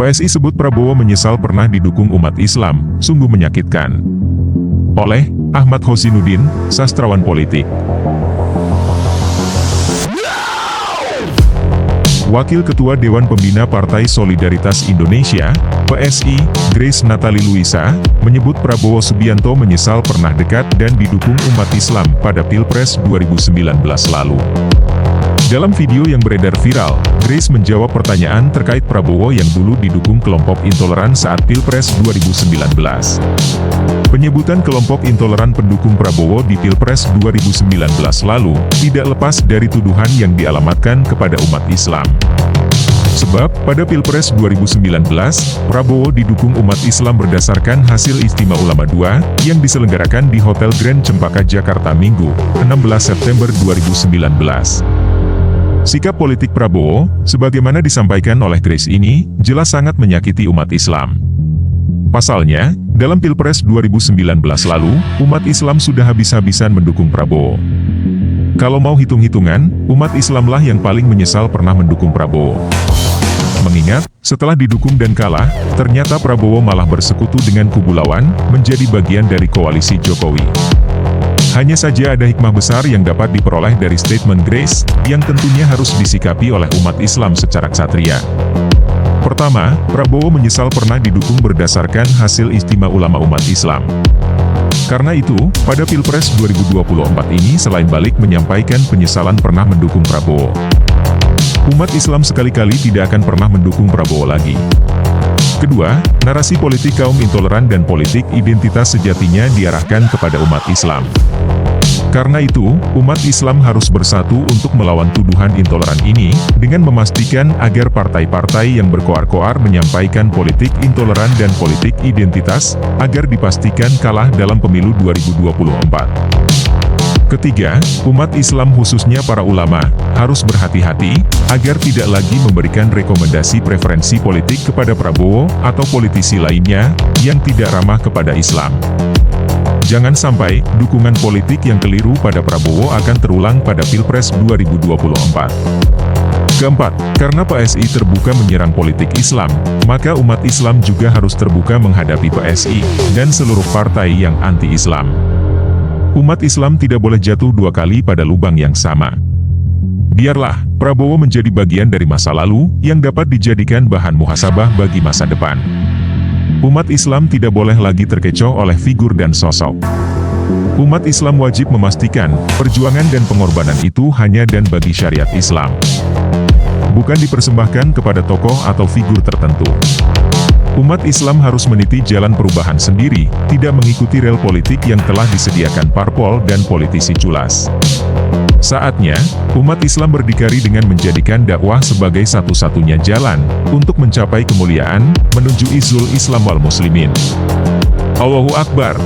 PSI sebut Prabowo menyesal pernah didukung umat Islam, sungguh menyakitkan. Oleh Ahmad Hosinuddin, sastrawan politik. Wakil Ketua Dewan Pembina Partai Solidaritas Indonesia, PSI, Grace Natali Luisa, menyebut Prabowo Subianto menyesal pernah dekat dan didukung umat Islam pada Pilpres 2019 lalu. Dalam video yang beredar viral, Grace menjawab pertanyaan terkait Prabowo yang dulu didukung kelompok intoleran saat Pilpres 2019. Penyebutan kelompok intoleran pendukung Prabowo di Pilpres 2019 lalu, tidak lepas dari tuduhan yang dialamatkan kepada umat Islam. Sebab, pada Pilpres 2019, Prabowo didukung umat Islam berdasarkan hasil Istimewa Ulama II, yang diselenggarakan di Hotel Grand Cempaka Jakarta Minggu, 16 September 2019. Sikap politik Prabowo, sebagaimana disampaikan oleh Grace ini, jelas sangat menyakiti umat Islam. Pasalnya, dalam Pilpres 2019 lalu, umat Islam sudah habis-habisan mendukung Prabowo. Kalau mau hitung-hitungan, umat Islamlah yang paling menyesal pernah mendukung Prabowo. Mengingat, setelah didukung dan kalah, ternyata Prabowo malah bersekutu dengan kubu lawan, menjadi bagian dari koalisi Jokowi. Hanya saja ada hikmah besar yang dapat diperoleh dari statement Grace, yang tentunya harus disikapi oleh umat Islam secara ksatria. Pertama, Prabowo menyesal pernah didukung berdasarkan hasil Istimewa Ulama umat Islam. Karena itu, pada Pilpres 2024 ini selain balik menyampaikan penyesalan pernah mendukung Prabowo, umat Islam sekali-kali tidak akan pernah mendukung Prabowo lagi. Kedua, narasi politik kaum intoleran dan politik identitas sejatinya diarahkan kepada umat Islam. Karena itu, umat Islam harus bersatu untuk melawan tuduhan intoleran ini, dengan memastikan agar partai-partai yang berkoar-koar menyampaikan politik intoleran dan politik identitas, agar dipastikan kalah dalam pemilu 2024. Ketiga, umat Islam khususnya para ulama, harus berhati-hati, agar tidak lagi memberikan rekomendasi preferensi politik kepada Prabowo, atau politisi lainnya, yang tidak ramah kepada Islam. Jangan sampai, dukungan politik yang keliru pada Prabowo akan terulang pada Pilpres 2024. Keempat, karena PSI terbuka menyerang politik Islam, maka umat Islam juga harus terbuka menghadapi PSI, dan seluruh partai yang anti-Islam. Umat Islam tidak boleh jatuh dua kali pada lubang yang sama. Biarlah Prabowo menjadi bagian dari masa lalu, yang dapat dijadikan bahan muhasabah bagi masa depan. Umat Islam tidak boleh lagi terkecoh oleh figur dan sosok. Umat Islam wajib memastikan, perjuangan dan pengorbanan itu hanya dan bagi syariat Islam. Bukan dipersembahkan kepada tokoh atau figur tertentu. Umat Islam harus meniti jalan perubahan sendiri, tidak mengikuti rel politik yang telah disediakan parpol dan politisi culas. Saatnya, umat Islam berdikari dengan menjadikan dakwah sebagai satu-satunya jalan, untuk mencapai kemuliaan, menuju izul Islam wal Muslimin. Allahu Akbar.